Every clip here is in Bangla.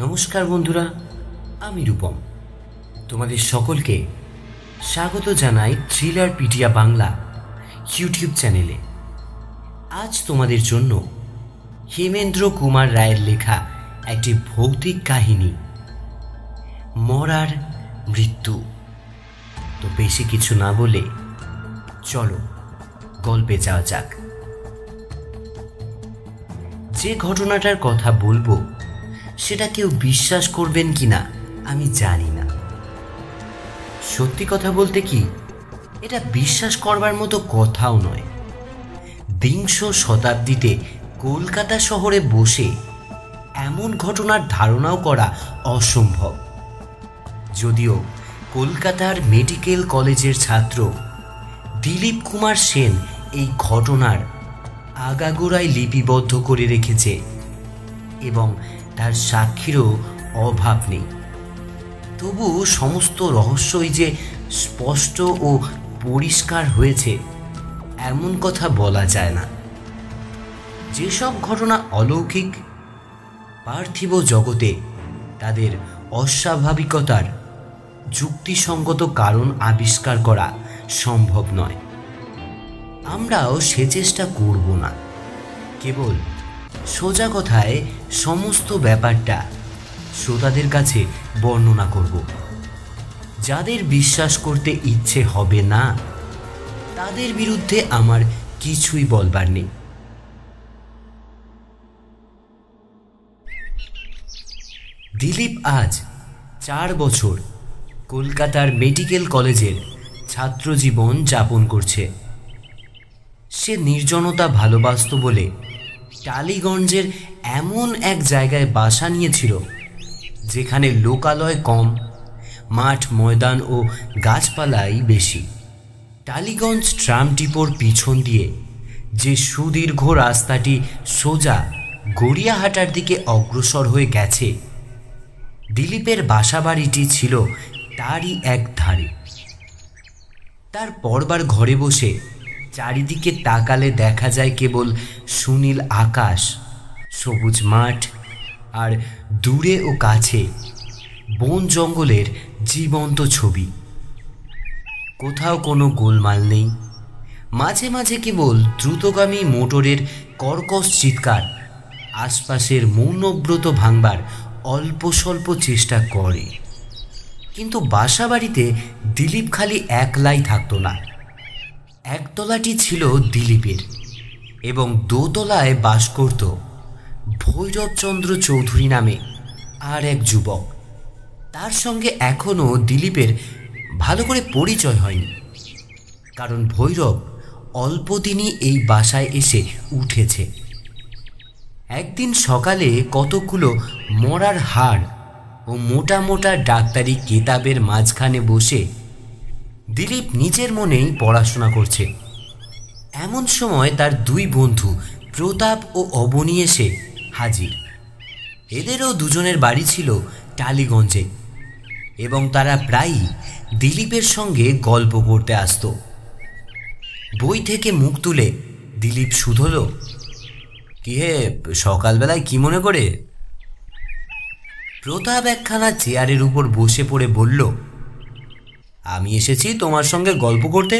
নমস্কার বন্ধুরা, আমি রূপম। তোমাদের সকলকে স্বাগত জানাই থ্রিলার পিডিয়া বাংলা ইউটিউব চ্যানেলে। আজ তোমাদের জন্য হেমেন্দ্র কুমার রায়ের লেখা একটি ভৌতিক কাহিনী, মরার মৃত্যু। তো বেশি কিছু না বলে চলো গল্পে যাওয়া যাক। যে ঘটনাটার কথা বলবো সেটা কেউ বিশ্বাস করবেন কিনা আমি জানি না। সত্যি কথা বলতে কি, এটা বিশ্বাস করবার মতো কথাও নয়। বিংশ শতাব্দীতে কলকাতা শহরে বসে এমন ঘটনার ধারণাও করা অসম্ভব। যদিও কলকাতার মেডিকেল কলেজের ছাত্র দিলীপ কুমার সেন এই ঘটনার আগাগোড়ায় লিপিবদ্ধ করে রেখেছে এবং তার সাক্ষীরও অভাব নেই, তবু সমস্ত রহস্যই যে স্পষ্ট ও পরিষ্কার হয়েছে এমন কথা বলা যায় না। যেসব ঘটনা অলৌকিক, পার্থিব জগতে তাদের অস্বাভাবিকতার যুক্তিসঙ্গত কারণ আবিষ্কার করা সম্ভব নয়, আমরাও সে চেষ্টা করব না। কেবল সোজা কথায় সমস্ত ব্যাপারটা শ্রোতাদের কাছে বর্ণনা করব। যাদের বিশ্বাস করতে ইচ্ছে হবে না তাদের বিরুদ্ধে আমার কিছুই বলবার নেই। দিলীপ আজ 4 বছর কলকাতার মেডিকেল কলেজের ছাত্রজীবন যাপন করছে। সে নির্জনতা ভালোবাসত বলে টালিগঞ্জের এমন এক জায়গায় বাসা নিয়েছিল যেখানে লোকালয় কম, মাঠ ময়দান ও গাছপালাই বেশি। টালিগঞ্জ ট্রাম ডিপোর পিছন দিয়ে যে সুদীর্ঘ রাস্তাটি সোজা গড়িয়াহাটার দিকে অগ্রসর হয়ে গেছে, দিলীপের বাসাবাড়িটি ছিল তারই এক ধারে। তার পরবার ঘরে বসে চারিদিকে তাকালে দেখা যায় কেবল সুনীল আকাশ, সবুজ মাঠ আর দূরে ও কাছে বন জঙ্গলের জীবন্ত ছবি। কোথাও কোনো গোলমাল নেই, মাঝে মাঝে কেবল দ্রুতগামী মোটরের কর্কশ চিৎকার আশপাশের মৌনব্রত ভাঙবার অল্প স্বল্প চেষ্টা করে। কিন্তু বাসাবাড়িতে দিলীপ খালি একলাই থাকতো না। একতলাটি ছিল দিলীপের এবং দোতলায় বাস করত ভৈরবচন্দ্র চৌধুরী নামে আর এক যুবক। তার সঙ্গে এখনও দিলীপের ভালো করে পরিচয় হয়নি, কারণ ভৈরব অল্পদিনই এই বাসায় এসে উঠেছে। একদিন সকালে কতকগুলো মরার হাড় ও মোটা মোটা ডাক্তারি কেতাবের মাঝখানে বসে দিলীপ নিজের মনেই পড়াশোনা করছে। এমন সময় তার 2 বন্ধু প্রতাপ ও অবনী এসে হাজির। এদেরও দুজনের বাড়ি ছিল টালিগঞ্জে এবং তারা প্রায়ই দিলীপের সঙ্গে গল্প করতে আসত। বই থেকে মুখ তুলে দিলীপ শুধল, কি হে, সকালবেলায় কি মনে করে? প্রতাপ একখানা চেয়ারের উপর বসে পড়ে বলল, আমি এসেছি তোমার সঙ্গে গল্প করতে,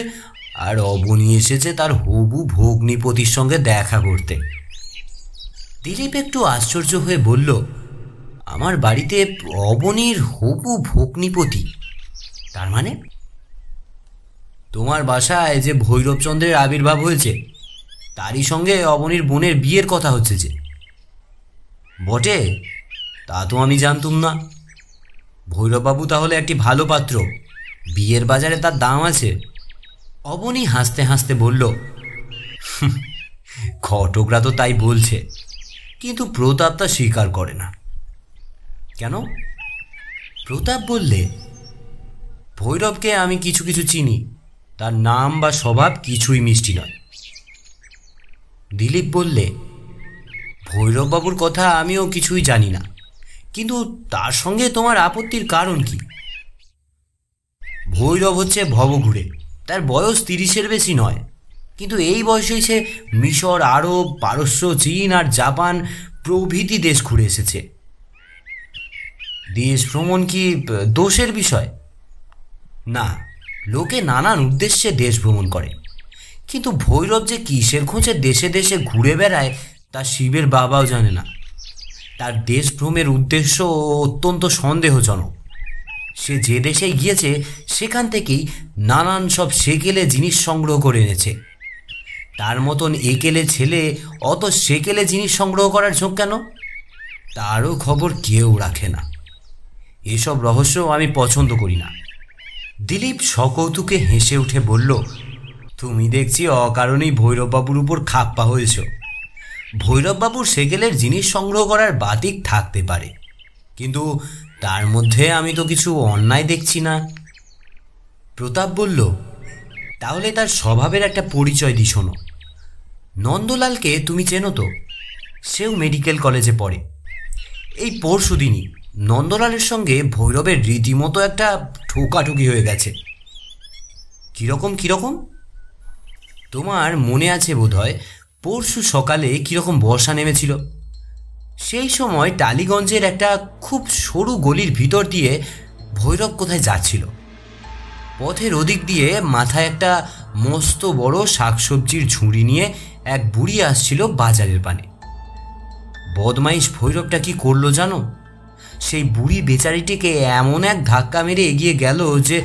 আর অবনী এসেছে তার হবু ভগ্নিপতির সঙ্গে দেখা করতে। দিলীপ একটু আশ্চর্য হয়ে বলল, আমার বাড়িতে অবনীর হবু ভগ্নিপতি? তার মানে? তোমার বাসায় যে ভৈরবচন্দ্রের আবির্ভাব হয়েছে তারই সঙ্গে অবনীর বোনের বিয়ের কথা হচ্ছে যে। বটে, তা তো আমি জানতুম না। ভৈরববাবু তাহলে একটি ভালো পাত্র, বিয়ের বাজারে তার দাম আছে। অবনী হাসতে হাসতে বলল, ঘটকরা তো তাই বলছে, কিন্তু প্রতাপ তা স্বীকার করে না। কেন? প্রতাপ বললে, ভৈরবকে আমি কিছু কিছু চিনি, তার নাম বা স্বভাব কিছুই মিষ্টি নয়। দিলীপ বললে, ভৈরববাবুর কথা আমিও কিছুই জানি না, কিন্তু তার সঙ্গে তোমার আপত্তির কারণ কি? ভৈরব হচ্ছে ভবঘুরে, তার বয়স 30-এর বেশি নয়, কিন্তু এই বয়সেই সে মিশর, আরব, পারস্য, চীন আর জাপান প্রভৃতি দেশ ঘুরে এসেছে। দেশ ভ্রমণ কি দোষের বিষয়? না, লোকে নানান উদ্দেশ্যে দেশ ভ্রমণ করে, কিন্তু ভৈরব যে কিসের খোঁজে দেশে দেশে ঘুরে বেড়ায় তা শিবের বাবাও জানে না। তার দেশভ্রমের উদ্দেশ্য অত্যন্ত সন্দেহজনক। সে যে দেশে গিয়েছে সেখান থেকেই নানান সব সেকেলে জিনিস সংগ্রহ করে এনেছে। তার মতন একেলে ছেলে অত সেকেলে জিনিস সংগ্রহ করার ঝোঁক কেন, তারও খবর কেউ রাখে না। এসব রহস্য আমি পছন্দ করি না। দিলীপ সকৌতুকে হেসে উঠে বলল, তুমি দেখছি অকারণেই ভৈরববাবুর উপর খাপ্পা হয়েছ। ভৈরববাবুর সেকেলের জিনিস সংগ্রহ করার বাতিক থাকতে পারে, কিন্তু তার মধ্যে আমি তো কিছু অন্যায় দেখছি না। প্রতাপ বলল, তাহলে তার স্বভাবের একটা পরিচয় দি শোনো। নন্দলালকে তুমি চেনো তো? সেও মেডিকেল কলেজে পড়ে। এই পরশুদিনই নন্দলালের সঙ্গে ভৈরবের রীতিমতো একটা ঠোকাঠুকি হয়ে গেছে। কীরকম কীরকম? তোমার মনে আছে বোধহয়, পরশু সকালে কীরকম বর্ষা নেমেছিল। সেই সময় টালিগঞ্জের একটা খুব সরু গলির ভিতর দিয়ে ভৈরব কোথায় যাচ্ছিল। পথের ওদিক দিয়ে মাথায় একটা মস্ত বড় শাকসবজির ঝুড়ি নিয়ে এক বুড়ি আসছিল বাজারের পানে। বদমাইশ ভৈরবটা কি করলো জানো? সেই বুড়ি বেচারিটিকে এমন এক ধাক্কা মেরে এগিয়ে গেল যে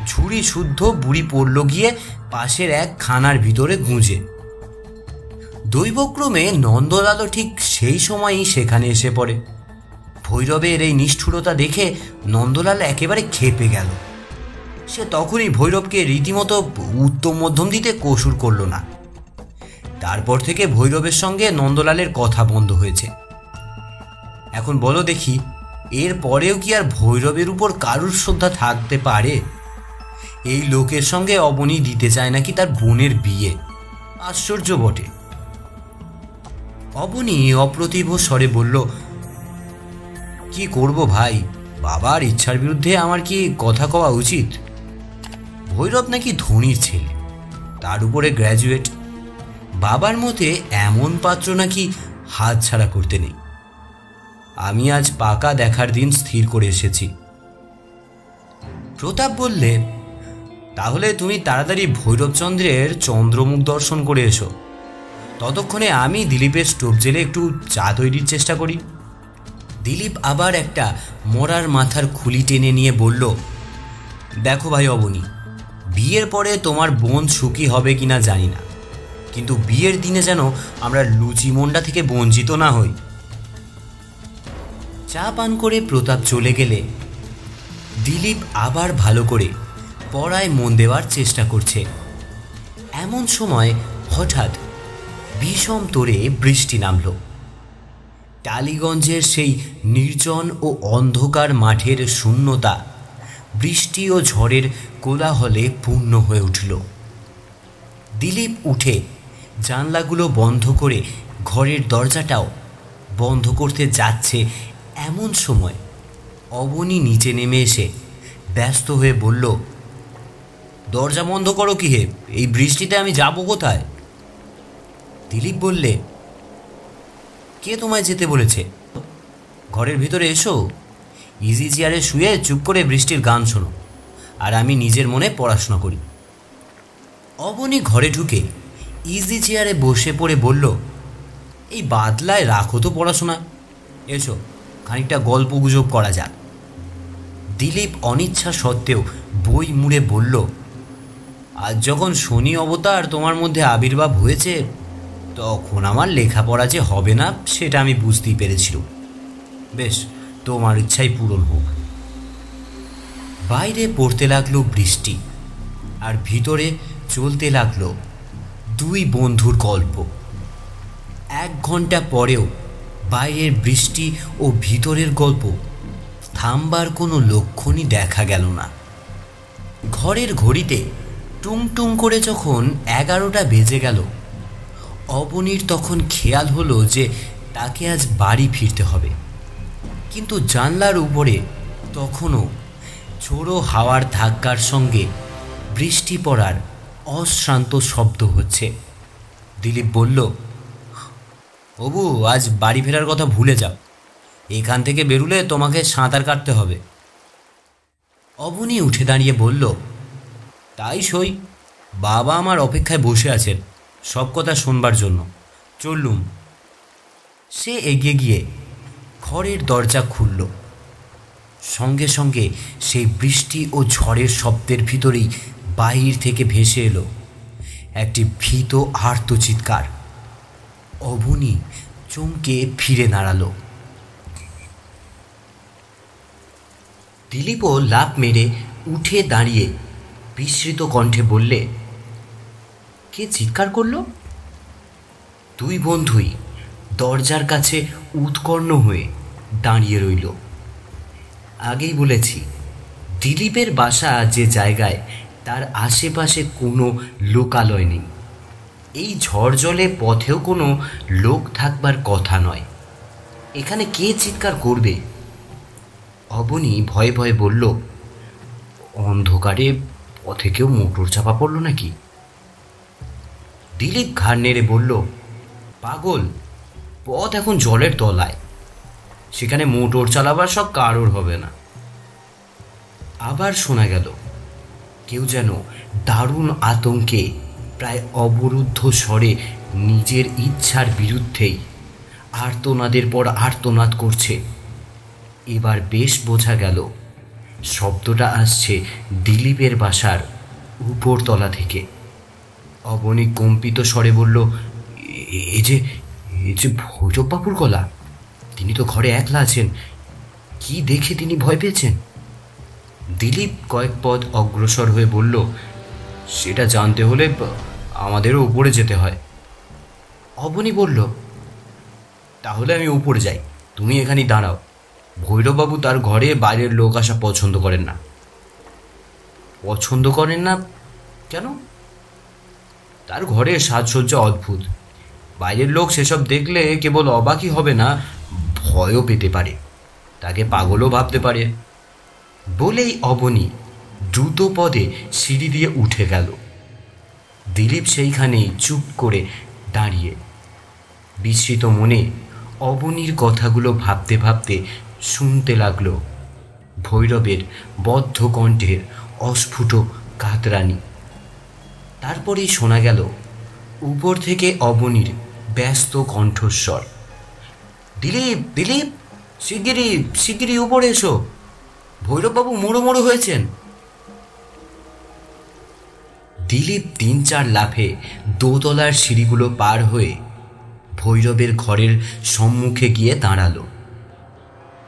ঝুড়ি শুদ্ধ বুড়ি পড়ল গিয়ে পাশের এক খানার ভিতরে গুঁজে। দৈবক্রমে নন্দলালও ঠিক সেই সময়ই সেখানে এসে পড়ে। ভৈরবের এই নিষ্ঠুরতা দেখে নন্দলাল একেবারে ক্ষেপে গেল। সে তখনই ভৈরবকে রীতিমতো উত্তম মধ্যম দিতে কসুর করল না। তারপর থেকে ভৈরবের সঙ্গে নন্দলালের কথা বন্ধ হয়েছে। এখন বলো দেখি, এর পরেও কি আর ভৈরবের উপর কারুর শ্রদ্ধা থাকতে পারে? এই লোকের সঙ্গে অবনী দিতে চায় নাকি তার বোনের বিয়ে। আশ্চর্য বটে। অবনী অপ্রতিভ স্বরে বলল, কি করব ভাই, বাবার ইচ্ছার বিরুদ্ধে আমার কি কথা কওয়া উচিত? ভৈরব নাকি ধনীর ছেলে, তার উপরে গ্র্যাজুয়েট। বাবার মতে এমন পাত্র নাকি হাতছাড়া করতে নেই। আমি আজ পাকা দেখার দিন স্থির করে এসেছি। প্রতাপ বললে, তাহলে তুমি তাড়াতাড়ি ভৈরবচন্দ্রের চন্দ্রমুখ দর্শন করে এসো। ততক্ষণে আমি দিলীপের স্টোভ জেলে একটু চা তৈরির চেষ্টা করি। দিলীপ আবার একটা মরার মাথার খুলি টেনে নিয়ে বলল, দেখো ভাই অবনী, বিয়ের পরে তোমার বোন সুখী হবে কিনা জানি না, কিন্তু বিয়ের দিনে যেন আমরা লুচি মন্ডা থেকে বঞ্চিত না হই। চা পান করে প্রতাপ চলে গেলে দিলীপ আবার ভালো করে পড়ায় মন দেওয়ার চেষ্টা করছে। এমন সময় হঠাৎ বিষম তোরে বৃষ্টি নামল। টালিগঞ্জের সেই নির্জন ও অন্ধকার মাঠের শূন্যতা বৃষ্টি ও ঝড়ের কোলাহলে পূর্ণ হয়ে উঠল। দিলীপ উঠে জানলাগুলো বন্ধ করে ঘরের দরজাটাও বন্ধ করতে যাচ্ছে, এমন সময় অবনী নিচে নেমে এসে ব্যস্ত হয়ে বলল, দরজা বন্ধ করো কি হে, এই বৃষ্টিতে আমি যাব কোথায়? দিলীপ বললে, কে তোমায় যেতে বলেছে? ঘরের ভিতরে এসো, ইজি চেয়ারে শুয়ে চুপ করে বৃষ্টির গান শোনো, আর আমি নিজের মনে পড়াশোনা করি। অবনী ঘরে ঢুকে ইজি চেয়ারে বসে পড়ে বলল, এই বাদলায় রাখো তো পড়াশোনা, এসো খানিকটা গল্প গুজব করা যাক। দিলীপ অনিচ্ছা সত্ত্বেও বই মুড়ে বলল, আজ যখন শনি অবতার তোমার মধ্যে আবির্ভাব হয়েছে, তখন আমার লেখাপড়া যে হবে না সেটা আমি বুঝতেই পেরেছিলাম। বেশ, তোমার ইচ্ছাই পূরণ হোক। বাইরে পড়তে লাগলো বৃষ্টি, আর ভিতরে চলতে লাগলো দুই বন্ধুর গল্প। 1 ঘন্টা পরেও বাইরের বৃষ্টি ও ভিতরের গল্প থামবার কোনো লক্ষণই দেখা গেল না। ঘরের ঘড়িতে টুংটুং করে যখন 11টা বেজে গেল, অবনীর তখন খেয়াল হলো যে তাকে আজ বাড়ি ফিরতে হবে। কিন্তু জানলার উপরে তখনও ঝোড়ো হাওয়ার ধাক্কার সঙ্গে বৃষ্টি পড়ার অশ্রান্ত শব্দ হচ্ছে। দিলীপ বলল, অবু, আজ বাড়ি ফেরার কথা ভুলে যাও, এখান থেকে বেরুলে তোমাকে সাঁতার কাটতে হবে। অবনী উঠে দাঁড়িয়ে বলল, তাই সই, বাবা আমার অপেক্ষায় বসে আছেন সব কথা শোনবার জন্য, চললুম। সে এগিয়ে গিয়ে ঘরের দরজা খুলল। সঙ্গে সঙ্গে সেই বৃষ্টি ও ঝড়ের শব্দের ভিতরেই বাহির থেকে ভেসে এলো একটি ভীত আর্তচিৎকার। অবনী চমকে ফিরে দাঁড়ালো। দিলীপও লাফ মেরে উঠে দাঁড়িয়ে বিস্মৃত কণ্ঠে বললে, কে চিৎকার করল? দুই বন্ধুই দরজার কাছে উৎকর্ণ হয়ে দাঁড়িয়ে রইল। আগেই বলেছি, দিলীপের বাসা যে জায়গায় তার আশেপাশে কোনো লোকালয় নেই। এই ঝড় জলে পথেও কোনো লোক থাকবার কথা নয়। এখানে কে চিৎকার করবে? অবনী ভয়ে ভয়ে বলল, অন্ধকারে পথে কেউ মোটর চাপা পড়ল নাকি? দিলীপ ঘাড় নেড়ে বলল, পাগল, পথ এখন জলের তলায়, সেখানে মোটর চালাবার সব কারোর হবে না। আবার শোনা গেল কেউ যেন দারুণ আতঙ্কে প্রায় অবরুদ্ধ স্বরে নিজের ইচ্ছার বিরুদ্ধেই আর্তনাদের পর আর্তনাদ করছে। এবার বেশ বোঝা গেল শব্দটা আসছে দিলীপের বাসার উপরতলা থেকে। অবনী কম্পিত স্বরে বলল, এ যে ভৈরববাবুর গলা, তিনি তো ঘরে একলা আছেন, কি দেখে তিনি ভয় পেয়েছেন? দিলীপ কয়েক পদ অগ্রসর হয়ে বলল, সেটা জানতে হলে আমাদেরও উপরে যেতে হয়। অবনী বলল, তাহলে আমি উপরে যাই, তুমি এখানেই দাঁড়াও। ভৈরববাবু তার ঘরে বাইরের লোক আসা পছন্দ করেন না। পছন্দ করেন না কেন? তার ঘরের সাজসজ্জা অদ্ভুত। বাইরের লোক সেসব দেখলে কেবল অবাকই হবে না, ভয়ও পেতে পারে, তাকে পাগলও ভাবতে পারে। বলেই অবনী দ্রুত পদে সিঁড়ি দিয়ে উঠে গেল। দিলীপ সেইখানেই চুপ করে দাঁড়িয়ে বিস্মিত মনে অবনীর কথাগুলো ভাবতে ভাবতে শুনতে লাগল ভৈরবের বদ্ধ কণ্ঠের অস্ফুট কাতরানি। তারপরেই শোনা গেল উপর থেকে অবনীর ব্যস্ত কণ্ঠস্বর, দিলীপ, দিলীপ, শিগগিরই শিগগিরই উপরে এসো, ভৈরববাবু মোড়ো মোড়ো হয়েছেন। দিলীপ ৩-৪ লাফে দোতলার সিঁড়িগুলো পার হয়ে ভৈরবের ঘরের সম্মুখে গিয়ে দাঁড়ালো।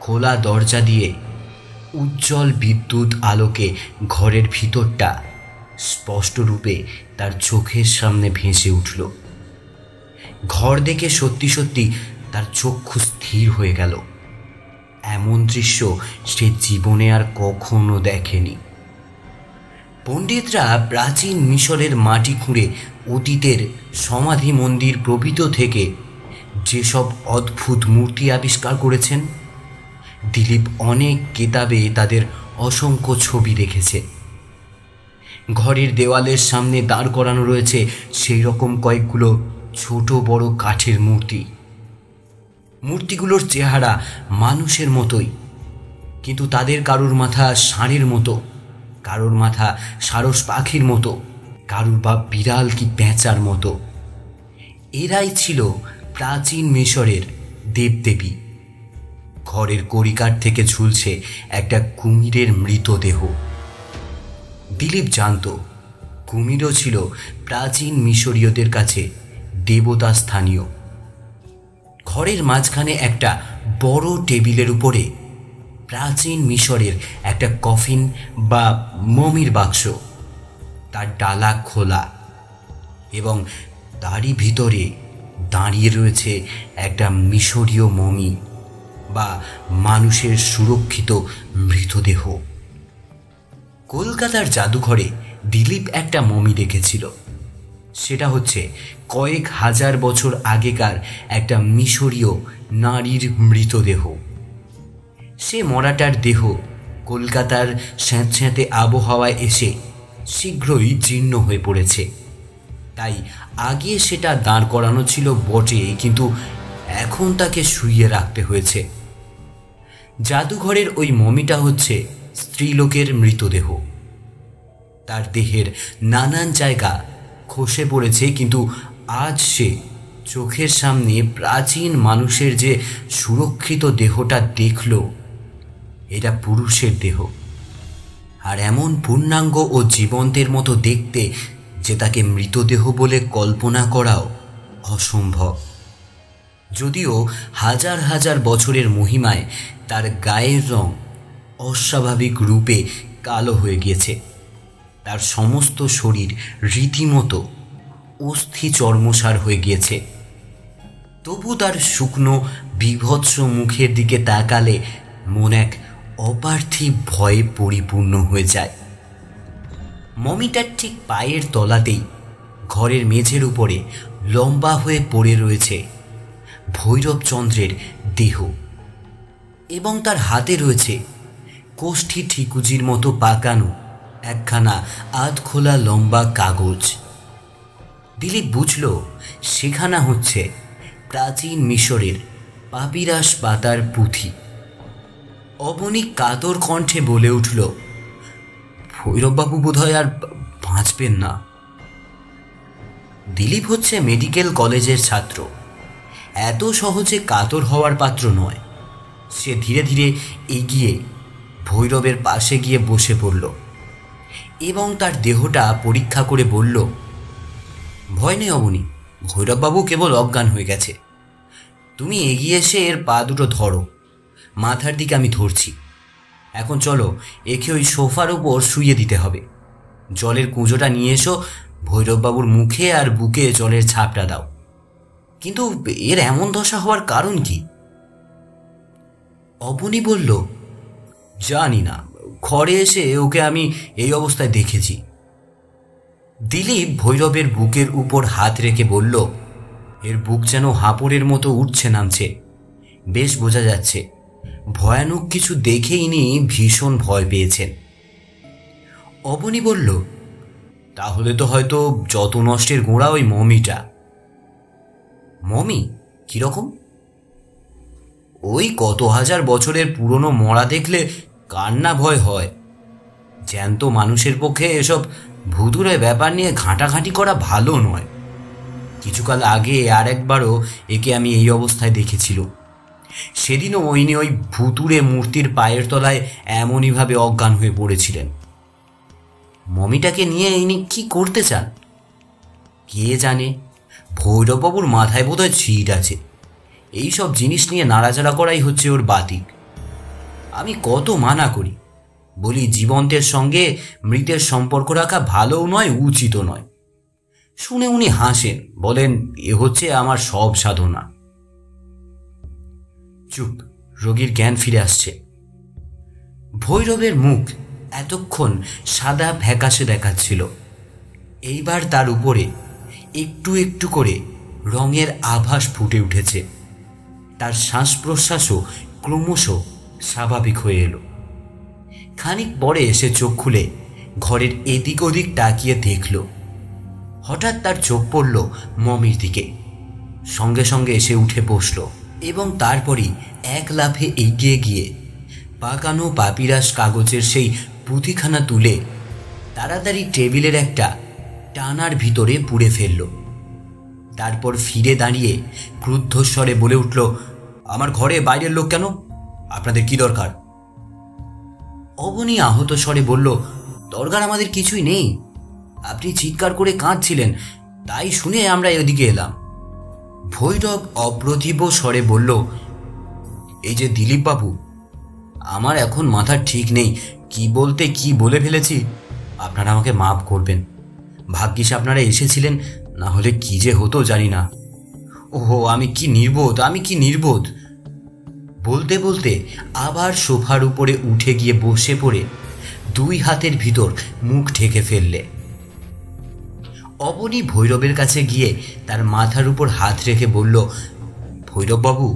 খোলা দরজা দিয়ে উজ্জ্বল বিদ্যুৎ আলোকে ঘরের ভিতরটা স্পষ্টরূপে তার চোখের সামনে ভেসে উঠল। ঘর দেখে সত্যি সত্যি তার চক্ষু স্থির হয়ে গেল। এমন দৃশ্য সে জীবনে আর কখনো দেখেনি। পণ্ডিতরা প্রাচীন মিশরের মাটি খুঁড়ে অতীতের সমাধি মন্দির প্রভৃত থেকে যেসব অদ্ভুত মূর্তি আবিষ্কার করেছেন, দিলীপ অনেক কেতাবে তাদের অসংখ্য ছবি দেখেছে। ঘরের দেওয়ালের সামনে দাঁড় করানো রয়েছে সেই রকম কয়েকগুলো ছোট বড় কাঠের মূর্তি। মূর্তিগুলোর চেহারা মানুষের মতোই, কিন্তু তাদের কারুর মাথা ষাঁড়ের মতো, কারুর মাথা সারস পাখির মতো, কারুর বা বিড়াল কি পেঁচার মতো। এরাই ছিল প্রাচীন মিশরের দেবদেবী। ঘরের কড়িকাঠ থেকে ঝুলছে একটা কুমিরের মৃতদেহ। দিলীপ জানত কুমিরও ছিল প্রাচীন মিশরীয়দের কাছে দেবতা স্থানীয়। ঘরের মাঝখানে একটা বড় টেবিলের উপরে প্রাচীন মিশরের একটা কফিন বা মমির বাক্স, তার ডালা খোলা, এবং তারই ভিতরে দাঁড়িয়ে রয়েছে একটা মিশরীয় মমি বা মানুষের সুরক্ষিত মৃতদেহ। কলকাতার জাদুঘরে দিলীপ একটা মমি দেখেছিল। সেটা হচ্ছে কয়েক হাজার বছর আগেকার একটা মিশরীয় নারীর মৃতদেহ। সে মরাটার দেহ কলকাতার স্যাঁতস্যাঁতে আবহাওয়ায় এসে শীঘ্রই জীর্ণ হয়ে পড়েছে। তাই আগে সেটা দাঁড় করানো ছিল বটে, কিন্তু এখন তাকে শুইয়ে রাখতে হয়েছে। জাদুঘরের ওই মমিটা হচ্ছে স্ত্রীলোকের মৃতদেহ। তার দেহের নানান জায়গা খসে পড়েছে, কিন্তু আজ সে চোখের সামনে প্রাচীন মানুষের যে সুরক্ষিত দেহটা দেখল, এটা পুরুষের দেহ, আর এমন পূর্ণাঙ্গ ও জীবন্তের মতো দেখতে যে তাকে মৃতদেহ বলে কল্পনা করাও অসম্ভব। যদিও হাজার হাজার বছরের মহিমায় তার গায়ের রং অস্বাভাবিক রূপে কালো হয়ে গিয়েছে, তার সমস্ত শরীর রীতিমতো অস্থি চর্মসার হয়ে গিয়েছে, তবু তার শুকনো বীভৎস মুখের দিকে তাকালে মন এক অপার্থিব ভয়ে পরিপূর্ণ হয়ে যায়। মমিটার ঠিক পায়ের তলাতেই ঘরের মেঝের উপরে লম্বা হয়ে পড়ে রয়েছে ভৈরবচন্দ্রের দেহ, এবং তার হাতে রয়েছে কোষ্ঠী ঠিকুজির মতো পাকানো একখানা আধখোলা লম্বা কাগজ। দিলীপ বুঝল সেখানা হচ্ছে প্রাচীন মিশরের পাপিরাস পাতার পুঁথি। অবনী কাতর কণ্ঠে বলে উঠল, ভৈরববাবু বোধহয় আর বাঁচবেন না। দিলীপ হচ্ছে মেডিকেল কলেজের ছাত্র, এত সহজে কাতর হওয়ার পাত্র নয়। সে ধীরে ধীরে এগিয়ে ভৈরবের পাশে গিয়ে বসে পড়ল এবং তার দেহটা পরীক্ষা করে বলল, ভয় নেই অবনী, ভৈরববাবু কেবল অজ্ঞান হয়ে গেছে। তুমি এগিয়ে এসে এর পা দুটো ধরো, মাথার দিকে আমি ধরছি। এখন চলো, একে ওই সোফার উপর শুইয়ে দিতে হবে। জলের কুঁজোটা নিয়ে এসো, ভৈরববাবুর মুখে আর বুকে জলের ছাপটা দাও। কিন্তু এর এমন দশা হওয়ার কারণ কি? অবনী বলল, জানি না, ঘরে এসে ওকে আমি এই অবস্থায় দেখেছি। দিলীপ ভৈরবের বুকের উপর হাত রেখে বলল, এর বুক যেন হাঁপড়ের মতো উঠছে নামছে, বেশ বোঝা যাচ্ছে ভয়ানক কিছু দেখেই ইনি ভীষণ ভয় পেয়েছেন। অবনী বলল, তাহলে তো হয়তো যত নষ্টের গোড়া ওই মমিটা। মমি কিরকম? ওই কত হাজার বছরের পুরনো মরা দেখলে কান্না ভয় হয়। জ্যান্ত মানুষের পক্ষে এসব ভুতুড়ে ব্যাপার নিয়ে ঘাঁটাঘাঁটি করা ভালো নয়। কিছুকাল আগে আর একবারও একে আমি এই অবস্থায় দেখেছিল। সেদিনও ইনি ওই ভুতুড়ে মূর্তির পায়ের তলায় এমনইভাবে অজ্ঞান হয়ে পড়েছিলেন। মমিটাকে নিয়ে ইনি কি করতে চান কে জানে। ভৈরববাবুর মাথায় বোধহয় ছিট আছে। এইসব জিনিস নিয়ে নাড়াচাড়া করাই হচ্ছে ওর বাতিক। আমি কত মানা করি, বলি জীবন্তের সঙ্গে মৃতের সম্পর্ক রাখা ভালোও নয়, উচিতও নয়। শুনে উনি হাসেন, বলেন, এ হচ্ছে আমার সব সাধনা। চুপ, রোগীর জ্ঞান ফিরে আসছে। ভৈরবের মুখ এতক্ষণ সাদা ফ্যাকাশে দেখাচ্ছিল, এইবার তার উপরে একটু একটু করে রঙের আভাস ফুটে উঠেছে। তার শ্বাস প্রশ্বাসও ক্রমশ স্বাভাবিক হয়ে এলো। খানিক পরে এসে চোখ খুলে ঘরের এদিক ওদিক তাকিয়ে দেখল। হঠাৎ তার চোখ পড়ল মমির দিকে। সঙ্গে সঙ্গে এসে উঠে বসল এবং তারপরই এক লাফে এগিয়ে গিয়ে পাকানো পাপিরাস কাগজের সেই পুঁথিখানা তুলে তাড়াতাড়ি টেবিলের একটা টানার ভিতরে পুড়ে ফেলল। তারপর ফিরে দাঁড়িয়ে ক্রুদ্ধস্বরে বলে উঠল, আমার ঘরে বাইরের লোক কেন? আপনাদের কি দরকার? অবনী আহত স্বরে বলল, দরকার আমাদের কিছুই নেই। আপনি চিৎকার করে কাঁদছিলেন, তাই শুনে আমরা এদিকে এলাম। ভৈরব অপ্রতিভ স্বরে বলল, এই যে দিলীপ বাবু, আমার এখন মাথা ঠিক নেই, কি বলতে কি বলে ফেলেছি। আপনারা আমাকে মাফ করবেন। ভাগ্যিস আপনারা এসেছিলেন, না হলে কি যে হতো জানি না। ওহো, আমি কি নির্বোধ। বলতে বলতে আবার সোফার উপরে উঠে গিয়ে বসে পড়ে দুই হাতের ভিতর মুখ ঢেকে ফেললে। অবনী ভৈরবের কাছে গিয়ে তার মাথার উপর হাত রেখে বলল, ভৈরববাবু,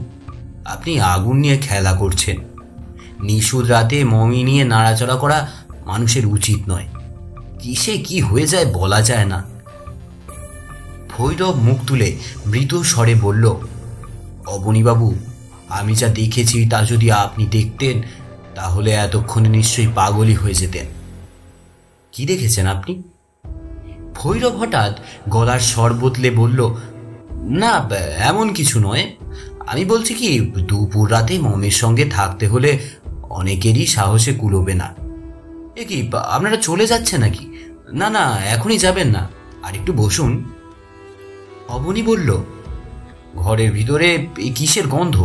আপনি আগুন নিয়ে খেলা করছেন। নিশুদ রাতে মমি নিয়ে নাড়াচড়া করা মানুষের উচিত নয়। কিসে কি হয়ে যায় বলা যায় না। ভৈরব মুখ তুলে মৃদু স্বরে বলল, অবনীবাবু, আমি যা দেখেছি তা যদি আপনি দেখতেন তাহলে এতক্ষণে নিশ্চয়ই পাগলই হয়ে যেতেন। কি দেখেছেন আপনি? ভৈরব হঠাৎ গলার স্বর বদলে বলল, না এমন কিছু নয়। আমি বলছি কি, দুপুর রাতে মমের সঙ্গে থাকতে হলে অনেকেরই সাহসে কুলোবে না। এ কি, আপনারা চলে যাচ্ছে নাকি? না না, এখনই যাবেন না, আর একটু বসুন। অবনী বলল, ঘরের ভিতরে কিসের গন্ধ?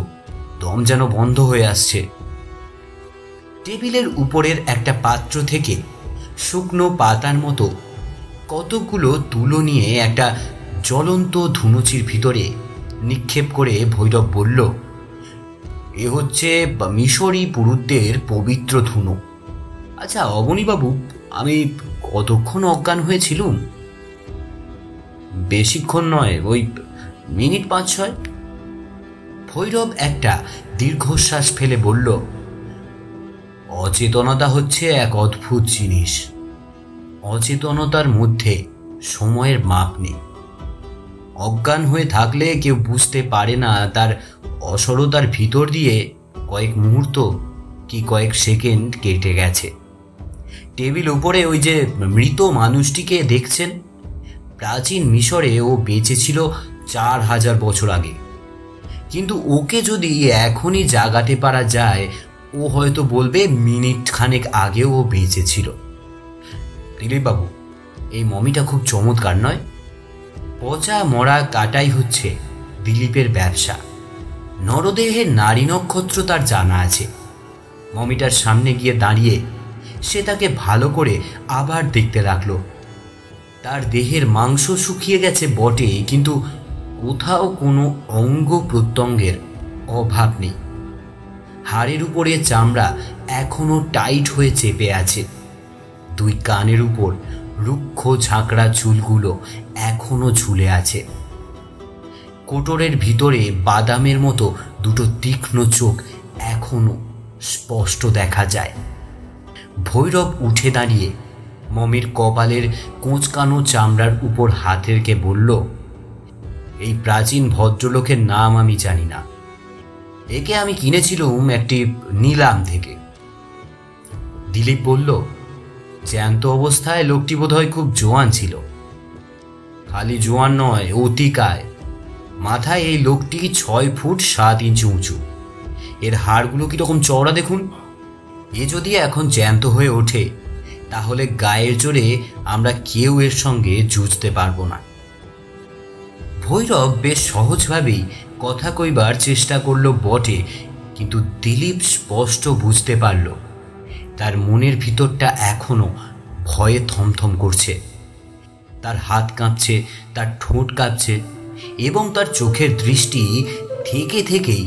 দম যেন বন্ধ হয়ে আসছে। টেবিলের উপরের একটা পাত্র থেকে শুকনো পাতার মতো কতগুলো তুলো নিয়ে একটা জ্বলন্ত ধুনুচির ভিতরে নিক্ষেপ করে ভৈরব বলল, এ হচ্ছে মিশরী পুরুষদের পবিত্র ধুনো। আচ্ছা অবনীবাবু, আমি কতক্ষণ অজ্ঞান হয়েছিলুম? বেশিক্ষণ নয়, ওই মিনিট 5-6। ভৈরব একটা দীর্ঘশ্বাস ফেলে বলল, অচেতনতা হচ্ছে এক অদ্ভুত জিনিস। অচেতনতার মধ্যে সময়ের মাপ নেই। অজ্ঞান হয়ে থাকলে কেউ বুঝতে পারে না তার অসরতার ভিতর দিয়ে কয়েক মুহূর্ত কি কয়েক সেকেন্ড কেটে গেছে। টেবিল উপরে ওই যে মৃত মানুষটিকে দেখছেন, প্রাচীন মিশরে ও বেঁচে ছিল 4000 বছর আগে। কিন্তু ওকে যদি এখনই জাগাতে পারা যায়, ও হয়তো বলবে মিনিট খানেক আগেও ও বেঁচে ছিল। দিলীপবাবু, এই মমিটা খুব চমৎকার নয়? পচা মরা কাটাই হচ্ছে দিলীপের ব্যবসা। নরদেহের নারী নক্ষত্র তার জানা আছে। মমিটার সামনে গিয়ে দাঁড়িয়ে সে তাকে ভালো করে আবার দেখতে লাগলো। তার দেহের মাংস শুকিয়ে গেছে বটে, কিন্তু কোথাও কোনো অঙ্গ প্রত্যঙ্গের অভাব নেই। হাড়ের উপরে চামড়া এখনো টাইট হয়ে চেপে আছে। দুই কানের উপর রুক্ষ ঝাঁকড়া চুলগুলো এখনো ঝুলে আছে। কোটরের ভিতরে বাদামের মতো দুটো তীক্ষ্ণ চোখ এখনো স্পষ্ট দেখা যায়। ভৈরব উঠে দাঁড়িয়ে মমির কপালের কোঁচকানো চামড়ার উপর হাত রেখে বলল, এই প্রাচীন ভদ্রলোকের নাম আমি জানি না। একে আমি কিনেছিলুম একটি নিলাম থেকে। দিলীপ বলল, জ্যান্ত অবস্থায় লোকটি বোধহয় খুব জোয়ান ছিল। খালি জোয়ান নয়, অতিকায়। মাথায় এই লোকটি 6 ফুট 7 ইঞ্চি উঁচু। এর হাড়গুলো কিরকম চওড়া দেখুন। এ যদি এখন জ্যান্ত হয়ে ওঠে তাহলে গায়ের জোরে আমরা কেউ এর সঙ্গে যুঝতে পারবো না। ভৈরব বেশ সহজভাবেই কথা কইবার চেষ্টা করলো বটে, কিন্তু দিলীপ স্পষ্ট বুঝতে পারল তার মনের ভিতরটা এখনো ভয়ে থমথম করছে। তার হাত কাঁপছে, তার ঠোঁট কাঁপছে, এবং তার চোখের দৃষ্টি থেকে থেকেই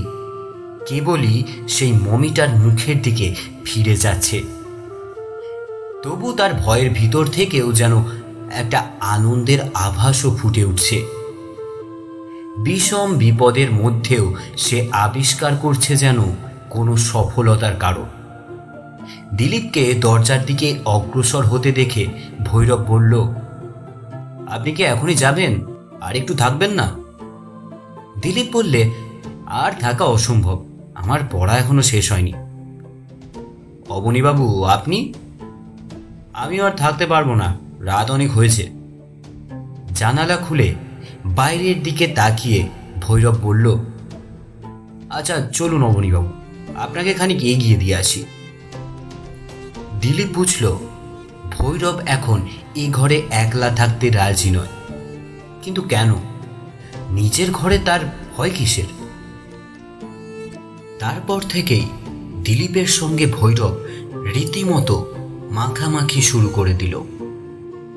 কেবলই সেই মমিটার মুখের দিকে ফিরে যাচ্ছে। তবু তার ভয়ের ভিতর থেকেও যেন একটা আনন্দের আভাসও ফুটে উঠছে। বিষম বিপদের মধ্যেও সে আবিষ্কার করছে যেন কোনো সফলতার কারণ। দিলীপকে দরজার দিকে অগ্রসর হতে দেখে ভৈরব বলল, আপনি কি এখনই যাবেন? আর একটু থাকবেন না? দিলীপ বললে, আর থাকা অসম্ভব, আমার পড়া এখনো শেষ হয়নি। অবনীবাবু, আপনি? আমি আর থাকতে পারবো না, রাত অনেক হয়েছে। জানালা খুলে বাইরের দিকে তাকিয়ে ভৈরব বলল, আচ্ছা চলুন অবনীবাবু, আপনাকে খানিক এগিয়ে দিয়ে আসি। দিলীপ বুঝল ভৈরব এখন এ ঘরে একলা থাকতে রাজি নয়। কিন্তু কেন? নিজের ঘরে তার ভয় কিসের? তারপর থেকেই দিলীপের সঙ্গে ভৈরব রীতিমতো মাখামাখি শুরু করে দিল।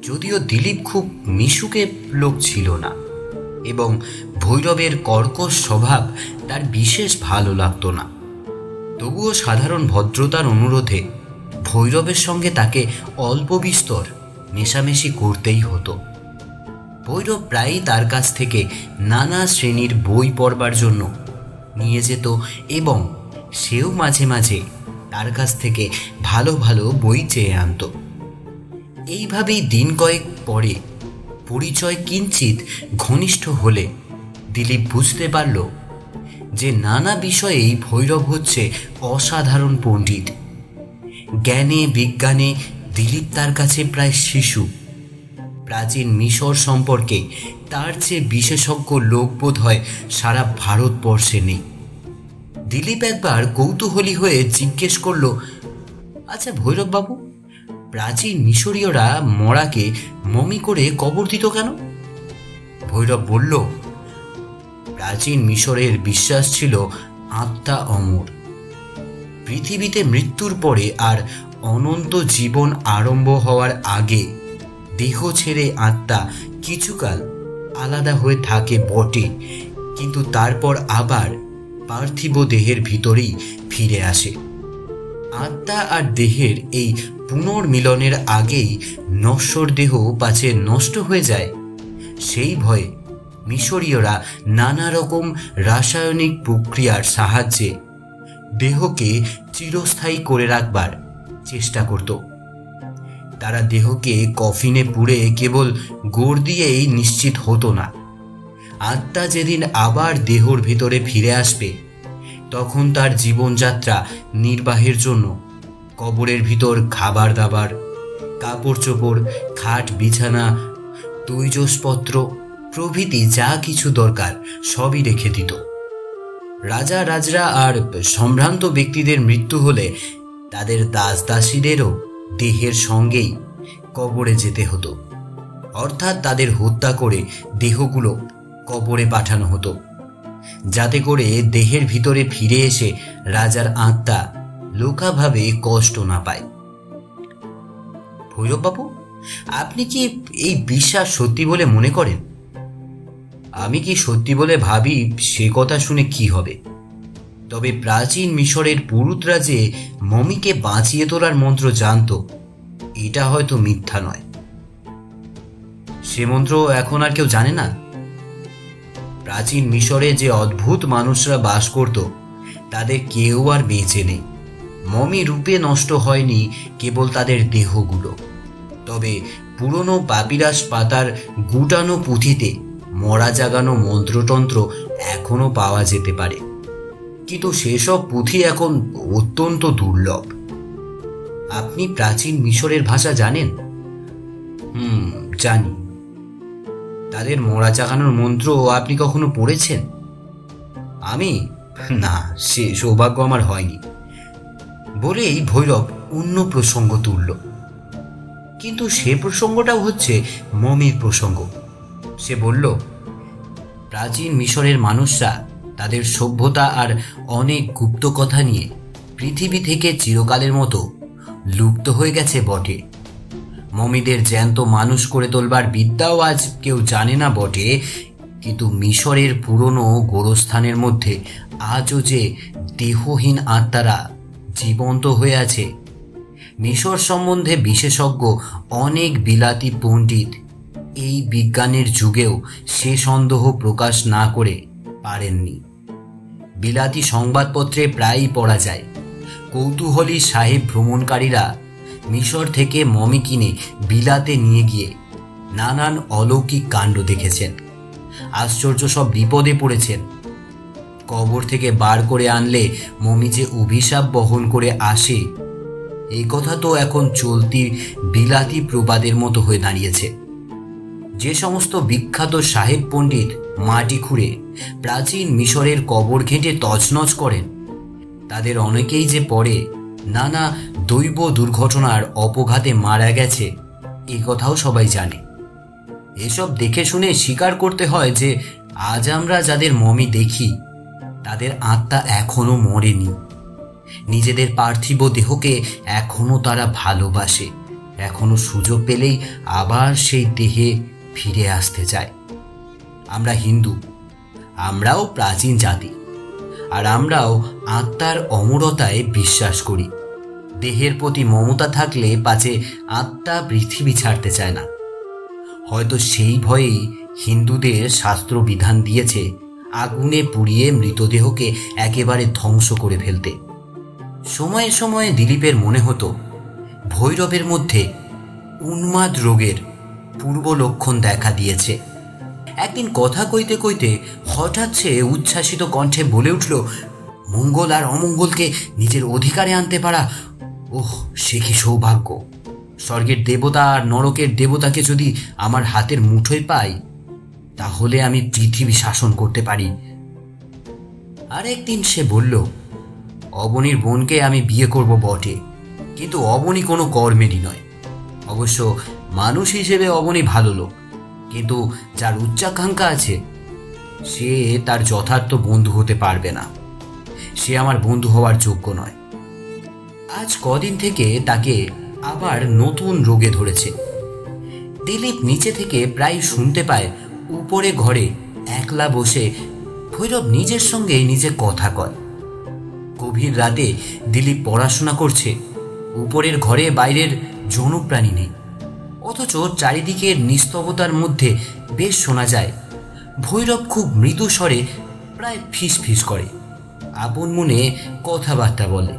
যদিও দিলীপ খুব মিশুকে লোক ছিল না, এবং ভৈরবের কর্কশ স্বভাব তার বিশেষ ভালো লাগতো না, তবুও সাধারণ ভদ্রতার অনুরোধে ভৈরবের সঙ্গে তাকে অল্প বিস্তর মেশামেশি করতেই হতো। ভৈরব প্রায়ই তার কাছ থেকে নানা শ্রেণীর বই পড়বার জন্য নিয়ে যেত, এবং সেও মাঝে মাঝে তার কাছ থেকে ভালো ভালো বই চেয়ে আনত। এইভাবেই দিন কয়েক পরে পরিচয় কিঞ্চিত ঘনিষ্ঠ হলে দিলীপ বুঝতে পারল যে নানা বিষয়েই ভৈরব হচ্ছে অসাধারণ পণ্ডিত। জ্ঞানে বিজ্ঞানে দিলীপ তার কাছে প্রায় শিশু। প্রাচীন মিশর সম্পর্কে তার চেয়ে বিশেষজ্ঞ লোক বোধ হয় সারা ভারতবর্ষে নেই। দিলীপ একবার কৌতূহলী হয়ে জিজ্ঞেস করল, আচ্ছা ভৈরব বাবু, প্রাচীন মিশরীয়রা মরাকে মমি করে কবর দিত কেন? ভৈরব বলল, প্রাচীন মিশরের বিশ্বাস ছিল আত্মা অমর। পৃথিবীতে মৃত্যুর পরে আর অনন্ত জীবন আরম্ভ হওয়ার আগে দেহ ছেড়ে আত্মা কিছুকাল আলাদা হয়ে থাকে বটে, কিন্তু তারপর আবার পার্থিব দেহের ভিতরেই ফিরে আসে। আত্মা আর দেহের এই পুনর্মিলনের আগেই নশ্বর দেহ পাছে নষ্ট হয়ে যায়, সেই ভয়ে মিশরীয়রা নানা রকম রাসায়নিক প্রক্রিয়ার সাহায্যে দেহকে চিরস্থায়ী করে রাখবার চেষ্টা করত। তারা দেহকে কফিনে পুড়ে কেবল গোড় দিয়েই নিশ্চিত হতো না, আত্মা যেদিন আবার দেহর ভিতরে ফিরে আসবে তখন তার জীবনযাত্রা নির্বাহের জন্য কবরের ভিতর খাবার দাবার, কাপড় চোপড়, খাট বিছানা, তৈজসপত্র প্রভৃতি যা কিছু দরকার সবই রেখে দিত। রাজা রাজরা আর সম্ভ্রান্ত ব্যক্তিদের মৃত্যু হলে তাদের দাস দাসীদেরও দেহের সঙ্গেই কবরে যেতে হতো, অর্থাৎ তাদের হত্যা করে দেহগুলো কবরে পাঠানো হতো, যাতে করে দেহের ভিতরে ফিরে এসে রাজার আত্মা লোকাভাবে কষ্ট না পায়। ভৈরববাবু, আপনি কি এই বিশ্বাস সত্যি বলে মনে করেন? আমি কি সত্যি বলে ভাবি সে কথা শুনে কি হবে, তবে প্রাচীন মিশরের পুরুতরা যে মমিকে বাঁচিয়ে তোলার মন্ত্র জানত, এটা হয়তো মিথ্যা নয়। সে মন্ত্র এখন আর কেউ জানে না। প্রাচীন মিশরে যে অদ্ভুত মানুষরা বাস করত তাদের কেউ আর বেঁচে নেই। মমি রূপে নষ্ট হয়নি কেবল তাদের দেহগুলো, তবে পুরনো পাপিরাস পাতার গুটানো পুঁথিতে মরা জাগানো মন্ত্রতন্ত্র এখনো পাওয়া যেতে পারে, কিন্তু সেসব পুঁথি এখন অত্যন্ত দুর্লভ। আপনি প্রাচীন মিশরের ভাষা জানেন? জানি। তাদের মরা জাগানোর মন্ত্র আপনি কখনো পড়েছেন? আমি না, সে সৌভাগ্য আমার হয়নি বলেই ভৈরব অন্য প্রসঙ্গ তুলল। কিন্তু সে প্রসঙ্গটাও হচ্ছে মমির প্রসঙ্গ। সে বলল, প্রাচীন মিশরের মানুষরা তাদের সভ্যতা আর অনেক গুপ্ত কথা নিয়ে পৃথিবী থেকে চিরকালের মতো লুপ্ত হয়ে গেছে বটে। মমিদের জ্যান্ত মানুষ করে তোলবার বিদ্যাও আজ কেউ জানে না বটে, কিন্তু মিশরের পুরনো গোরস্থানের মধ্যে আজও যে দেহহীন আত্মারা জীবন্ত হয়ে আছে, মিশর সম্বন্ধে বিশেষজ্ঞ অনেক বিলাতি পণ্ডিত এই বিজ্ঞানের যুগেও সে সন্দেহ প্রকাশ না করে পারেননি। বিলাতি সংবাদপত্রে প্রায়ই পড়া যায়, কৌতূহলী সাহেব ভ্রমণকারীরা মিশর থেকে মমি কিনে বিলাতে নিয়ে গিয়ে নানান অলৌকিক কাণ্ড দেখেছেন, আশ্চর্য সব বিপদে পড়েছেন। কবর থেকে বার করে আনলে মমি যে অভিশাপ বহন করে আসে, এই কথা তো এখন চলতি বিলাতি প্রবাদের মতো হয়ে দাঁড়িয়েছে। যে সমস্ত বিখ্যাত সাহেব পণ্ডিত মাটি খুঁড়ে প্রাচীন মিশরের কবর ঘেঁটে তছনছ করেন, তাদের অনেকেই যে পরে নানা দৈব দুর্ঘটনার অপঘাতে মারা গেছে, এ কথাও সবাই জানে। এসব দেখে শুনে স্বীকার করতে হয় যে আজ আমরা যাদের মমি দেখি তাদের আত্মা এখনো মরেনি। নিজেদের পার্থিব দেহকে এখনো তারা ভালোবাসে, এখনো সুযোগ পেলেই আবার সেই দেহে ফিরে আসতে চায়। আমরা হিন্দু, আমরাও প্রাচীন জাতি, আর আমরাও আত্মার অমরতায় বিশ্বাস করি। দেহের প্রতি মমতা থাকলে পাছে আত্মা পৃথিবী ছাড়তে চায় না। হয়তো সেই ভয়েই হিন্দুদের শাস্ত্র বিধান দিয়েছে আগুনে পুড়িয়ে মৃতদেহকে একেবারে ধ্বংস করে ফেলতে। সময়ে সময়ে দিলীপের মনে হতো ভৈরবের মধ্যে উন্মাদ রোগের পূর্ব লক্ষণ দেখা দিয়েছে। একদিন কথা কইতে কইতে হঠাৎ সে উচ্ছ্বাসিত কণ্ঠে বলে উঠল, মঙ্গল আর অমঙ্গলকে নিজের অধিকারে আনতে পারা, ওহ সে কি সৌভাগ্য! স্বর্গের দেবতা আর নরকের দেবতাকে যদি আমার হাতের মুঠোয় পাই, তাহলে আমি পৃথিবী শাসন করতে পারি। আরেকদিন সে বলল, অবনীর বোনকে আমি বিয়ে করব বটে, কিন্তু অবনী কোনো কর্মেরই নয়। অবশ্য মানুষ হিসেবে অবনী ভালো লোক, কিন্তু যার উচ্চাকাঙ্ক্ষা আছে সে তার যথার্থ বন্ধু হতে পারবে না। সে আমার বন্ধু হওয়ার যোগ্য নয়। আজ কদিন থেকে তাকে আবার নতুন রোগে ধরেছে। দিলীপ নিচে থেকে প্রায় শুনতে পায় উপরে ঘরে একলা বসে ভৈরব নিজের সঙ্গে নিজে কথা কয়। গভীর রাতে দিলীপ পড়াশোনা করছে। উপরের ঘরে বাইরের জনপ্রাণী নেই, অথচ চারিদিকের নিস্তবতার মধ্যে বেশ শোনা যায় ভৈরব খুব মৃদু স্বরে প্রায় ফিস ফিস করে, আপন মনে কথাবার্তা বলে।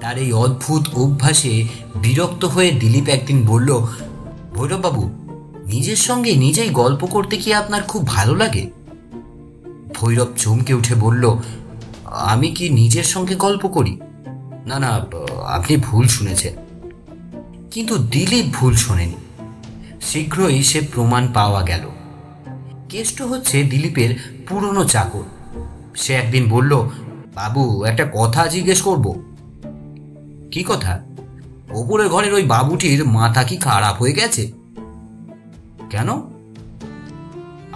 তার এই অদ্ভুত অভ্যাসে বিরক্ত হয়ে দিলীপ একদিন বলল, ভৈরববাবু, নিজের সঙ্গে নিজেই গল্প করতে কি আপনার খুব ভালো লাগে? ভৈরব চমকে উঠে বলল, আমি কি নিজের সঙ্গে গল্প করি? না না, আপনি ভুল শুনেছেন। কিন্তু দিলীপ ভুল শোনেনি। শীঘ্রই সে প্রমাণ পাওয়া গেল। কেষ্ট হচ্ছে দিলীপের পুরনো চাকর। সে একদিন বলল, বাবু একটা কথা জিজ্ঞেস করব। কি কথা? ওপরের ঘরের ওই বাবুটির মাথা কি খারাপ হয়ে গেছে? কেন?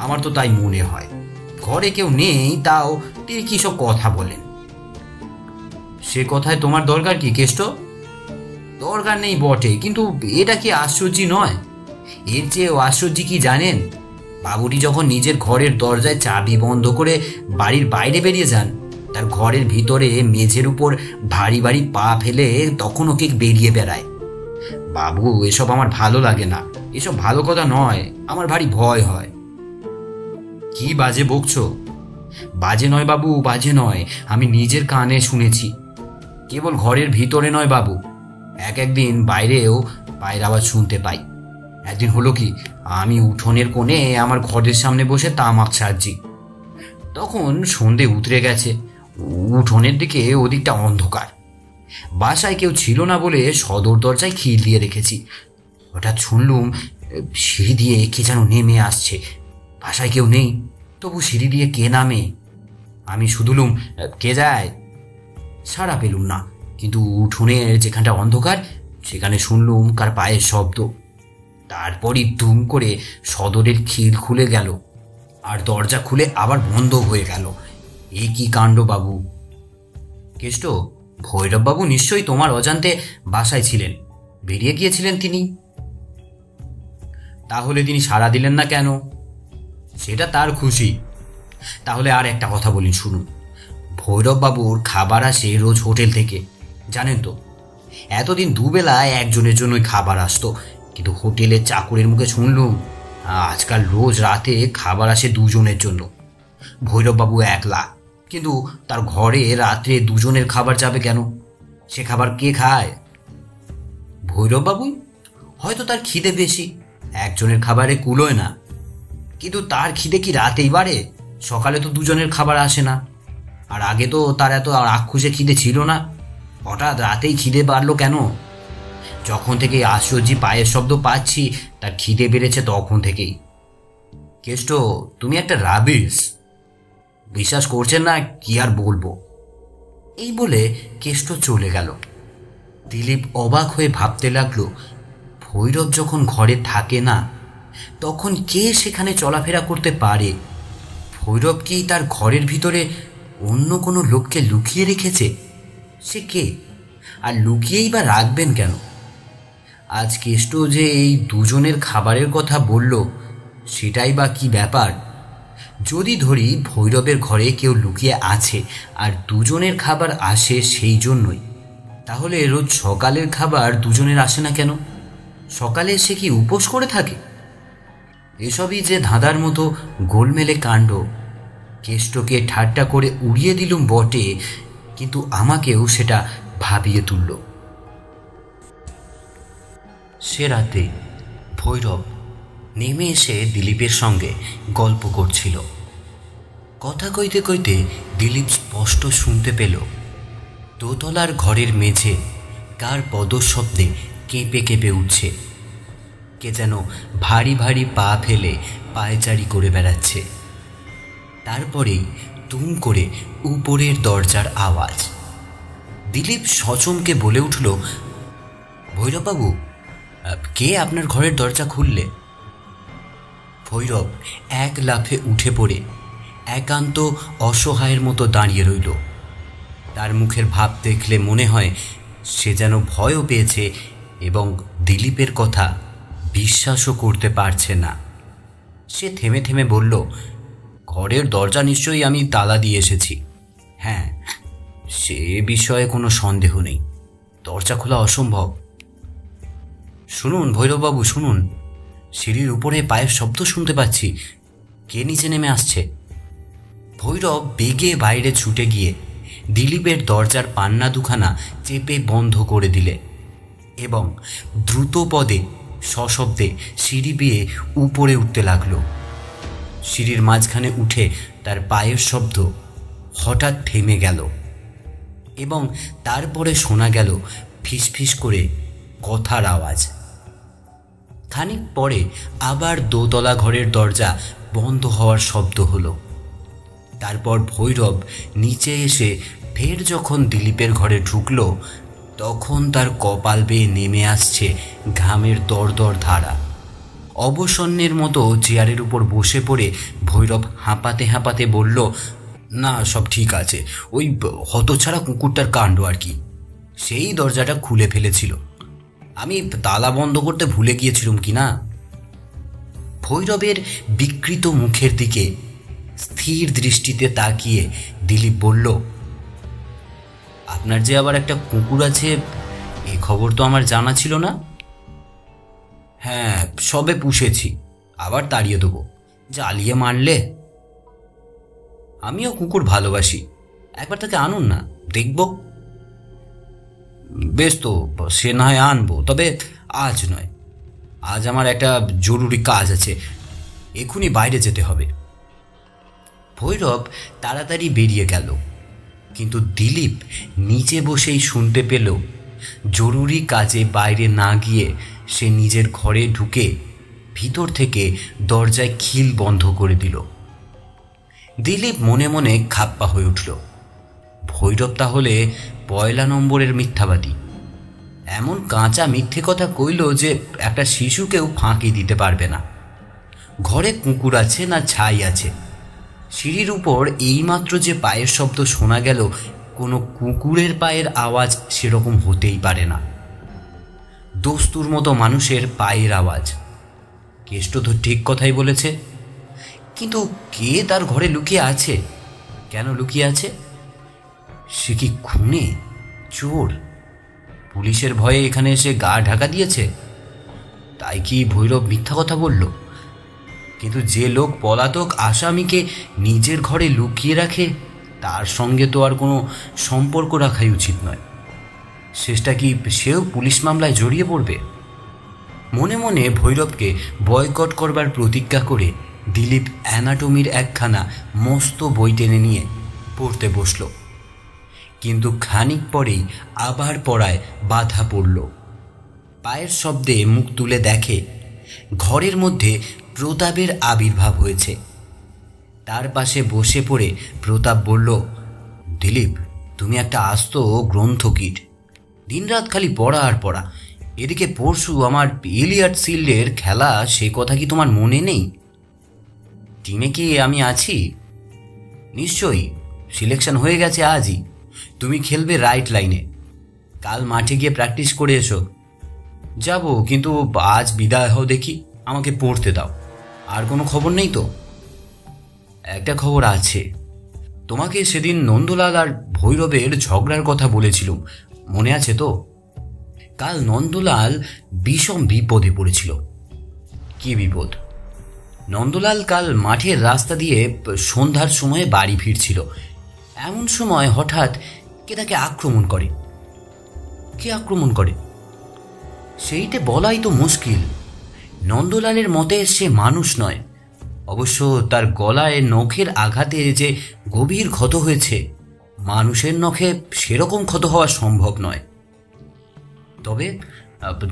আমার তো তাই মনে হয়। ঘরে কেউ নেই, তাও তিনি কি সব কথা বলেন। সে কথায় তোমার দরকার কি কেষ্ট? দরকার নেই বটে, কিন্তু এটা কি আশ্চর্য নয়? এর চেয়েও আশ্চর্য কি জানেন? বাবুটি যখন নিজের ঘরের দরজায় চাবি বন্ধ করে বাড়ির বাইরে বেরিয়ে যান, তার ঘরের ভিতরে মেঝের উপর ভারী ভারী পা ফেলে তখন ওকে বেরিয়ে বেড়ায়। বাবু, এসব আমার ভালো লাগে না। এসব ভালো কথা নয়, আমার ভারী ভয় হয়। কি বাজে বকছো? বাজে নয় বাবু, বাজে নয়। আমি নিজের কানে শুনেছি। কেবল ঘরের ভিতরে নয় বাবু, একদিন বাইরেও পায়ের আওয়াজ শুনতে পাই। একদিন হলো কি, আমি উঠোনের কোণে আমার ঘরের সামনে বসে তামাক ছাড়ছি। তখন সন্ধে উতরে গেছে। উঠোনের দিকে ওদিকটা অন্ধকার। বাসায় কেউ ছিল না বলে সদর দরজায় খিল দিয়ে রেখেছি। হঠাৎ শুনলুম সিঁড়ি দিয়ে কে যেন নেমে আসছে। বাসায় কেউ নেই, তবু সিঁড়ি দিয়ে কে নামে? আমি শুধুলুম, কে যায়? সাড়া পেলুম না, কিন্তু উঠোনের যেখানটা অন্ধকার সেখানে শুনলুম কার পায়ের শব্দ। তারপরই দুম করে সদরের খিল খুলে গেল, আর দরজা খুলে আবার বন্ধ হয়ে গেল। এ কি কাণ্ড বাবু! কেষ্ট, ভৈরববাবু নিশ্চয়ই তোমার অজান্তে বাসায় ছিলেন, বেরিয়ে গিয়েছিলেন তিনি। তাহলে তিনি সাড়া দিলেন না কেন? সেটা তার খুশি। তাহলে আর একটা কথা বলি, শুনুন। ভৈরববাবুর খাবার আসে রোজ হোটেল থেকে, জানেন তো? এতদিন দুবেলা একজনের জন্যই খাবার আসতো, কিন্তু হোটেলের চাকরের মুখে শুনলুম আজকাল রোজ রাতে খাবার আসে দুজনের জন্য। ভৈরববাবু একলা, কিন্তু তার ঘরে রাত্রে দুজনের খাবার যাবে কেন? সে খাবার কে খায়? ভৈরববাবুই। হয়তো তার খিদে বেশি, একজনের খাবারে কুলোয় না। কিন্তু তার খিদে কি রাতেই বাড়ে? সকালে তো দুজনের খাবার আসে না। আর আগে তো তার এত রাক্ষুসে খিদে ছিল না। হঠাৎ রাতেই খিদে বাড়লো কেন? যখন থেকে আশ্চর্য পায়ের শব্দ পাচ্ছি, তার খিদে বেড়েছে তখন থেকেই। কেষ্ট, তুমি একটা রাবিশ। বিশ্বাস করছেন না, কি আর বলবো। এই বলে কেষ্ট চলে গেল। দিলীপ অবাক হয়ে ভাবতে লাগলো, ভৈরব যখন ঘরে থাকে না, তখন কে সেখানে চলাফেরা করতে পারে? ভৈরব কি তার ঘরের ভিতরে অন্য কোনো লোককে লুকিয়ে রেখেছে? সে কে, আর লুকিয়েই বা রাখবেন কেন? আজ কেষ্ট যে এই দুজনের খাবারের কথা বলল, সেটাই বা কি ব্যাপার? যদি ধরি ভৈরবের ঘরে কেউ লুকিয়ে আছে আর দুজনের খাবার আসে সেই জন্যই, তাহলে রোজ সকালের খাবার দুজনের আসে না কেন? সকালে সে কি উপোস করে থাকে? এসবই যে ধাঁধার মতো গোলমেলে কাণ্ড। কেষ্টকে ঠাট্টা করে উড়িয়ে দিলুম বটে, কিন্তু আমাকেও সেটা ভাবিয়ে তুলল। সে রাতে ভৈরব নেমে এসে দিলীপের সঙ্গে গল্প করছিল। কথা কইতে কইতে দিলীপ স্পষ্ট শুনতে পেল দোতলার ঘরের মেঝে কার পদশব্দে কেঁপে কেঁপে উঠছে। কে যেন ভারী ভারী পা ফেলে পায়চারি করে বেড়াচ্ছে। তারপরেই তুম করে উপরের দরজার আওয়াজ। দিলীপ সচমকে বলে উঠল, ভৈরববাবু, কে আপনার ঘরের দরজা খুললে? ভৈরব এক লাফে উঠে পড়ে একান্ত অসহায়ের মতো দাঁড়িয়ে রইল। তার মুখের ভাব দেখলে মনে হয় সে যেন ভয়ও পেয়েছে এবং দিলীপের কথা বিশ্বাসও করতে পারছে না। সে থেমে থেমে বলল, ঘরের দরজা নিশ্চয়ই আমি তালা দিয়ে এসেছি। হ্যাঁ, সে বিষয়ে কোনো সন্দেহ নেই, দরজা খোলা অসম্ভব। শুনুন ভৈরববাবু, শুনুন, সিঁড়ির উপরে পায়ের শব্দ শুনতে পাচ্ছি। কে নিচে নেমে আসছে? ভৈরব বেগে বাইরে ছুটে গিয়ে দিলীপের দরজার পান্না দুখানা চেপে বন্ধ করে দিলে এবং দ্রুত পদে সশব্দে সিঁড়ি বেয়ে উপরে উঠতে লাগল। সিঁড়ির মাঝখানে উঠে তার পায়ের শব্দ হঠাৎ থেমে গেল এবং তারপরে শোনা গেল ফিসফিস করে কথার আওয়াজ। খানিক পরে আবার দোতলা ঘরের দরজা বন্ধ হওয়ার শব্দ হলো। তারপর ভৈরব নিচে এসে ফের যখন দিলীপের ঘরে ঢুকল, তখন তার কপাল বেয়ে নেমে আসছে ঘামের দরদর ধারা। অবসন্নের মতো চেয়ারের উপর বসে পড়ে ভৈরব হাঁপাতে হাঁপাতে বলল, না, সব ঠিক আছে, ওই হতছাড়া কুকুরটার কাণ্ড আর কি। সেই দরজাটা খুলে ফেলেছিল, আমি তালা বন্ধ করতে ভুলে গিয়েছিলাম কি না। ভৈরবের বিকৃত মুখের দিকে স্থির দৃষ্টিতে তাকিয়ে দিলীপ বলল, আপনার যে আবার একটা কুকুর আছে, এ খবর তো আমার জানা ছিল না। হ্যাঁ, সবে পুষেছি, আবার তাড়িয়ে দেবো, জ্বালিয়ে মারলে। আমিও কুকুর ভালোবাসি, একবার তাকে আনুন না, দেখব। বেশ, তো সে না হয় আনবো, তবে আজ নয়। আজ আমার একটা জরুরি কাজ আছে, এখনই বাইরে যেতে হবে। ভৈরব তাড়াতাড়ি বেরিয়ে গেল, কিন্তু দিলীপ নিচে বসেই শুনতে পেল জরুরি কাজে বাইরে না গিয়ে সে নিজের ঘরে ঢুকে ভিতর থেকে দরজায় খিল বন্ধ করে দিল। দিলীপ মনে মনে খাপ্পা হয়ে উঠল। ভৈরব তাহলে পয়লা নম্বরের মিথ্যাবাদী। এমন কাঁচা মিথ্যে কথা কইল যে একটা শিশুকেও ফাঁকি দিতে পারবে না। ঘরে কুকুর আছে না ছাই আছে? সিঁড়ির উপর এইমাত্র যে পায়ের শব্দ শোনা গেল, কোনো কুকুরের পায়ের আওয়াজ সেরকম হতেই পারে না। দস্তুর মতো মানুষের পায়ের আওয়াজ। কেষ্ট তো ঠিক কথাই বলেছে, কিন্তু কে তার ঘরে লুকিয়ে আছে? কেন লুকিয়ে আছে? সে কি খুনে, চোর? পুলিশের ভয়ে এখানে এসে গা ঢাকা দিয়েছে? তাই কি ভৈরব মিথ্যা কথা বলল? কিন্তু যে লোক পলাতক আসামিকে নিজের ঘরে লুকিয়ে রাখে, তার সঙ্গে তো আর কোনো সম্পর্ক রাখাই উচিত নয়। শেষটা কি সেও পুলিশ মামলায় জড়িয়ে পড়বে? মনে মনে ভৈরবকে বয়কট করবার প্রতিজ্ঞা করে দিলীপ অ্যানাটমির একখানা মস্ত বই টেনে নিয়ে পড়তে বসল। কিন্তু খানিক পরেই আবার পড়ায় বাধা পড়ল। পায়ের শব্দে মুখ তুলে দেখে ঘরের মধ্যে প্রতাপের আবির্ভাব হয়েছে। তার পাশে বসে পড়ে প্রতাপ বলল, দিলীপ, তুমি একটা আস্ত গ্রন্থকীট, দিনরাত খালি পড়া আর পড়া। এদিকে পরশু আমার ইলিয়াড শিল্ডের খেলা, সে কথা কি তোমার মনে নেই? টিমে কি আমি আছি? নিশ্চয়ই, সিলেকশন হয়ে গেছে আজই। তুমি খেলবে রাইট লাইনে। কাল মাঠে গিয়ে প্র্যাকটিস করে এসো। যাব, কিন্তু আজ বিদায় হও দেখি, আমাকে পড়তে দাও। আর কোনো খবর নেই তো? একটা খবর আছে। তোমাকে সেদিন নন্দলাল আর ভৈরবের ঝগড়ার কথা বলেছিলাম, মনে আছে তো? কাল নন্দলাল বিষম বিপদে পড়েছিল। কি বিপদ? নন্দলাল কাল মাঠের রাস্তা দিয়ে সন্ধ্যার সময়ে বাড়ি ফিরছিল। এমন সময় হঠাৎ কে তাকে আক্রমণ করে। কে আক্রমণ করে সেইটা বলাই তো মুশকিল। নন্দলালের মতে সে মানুষ নয়। অবশ্য তার গলায় নখের আঘাতে যে গভীর ক্ষত হয়েছে, মানুষের নখে সেরকম ক্ষত হওয়া সম্ভব নয়। তবে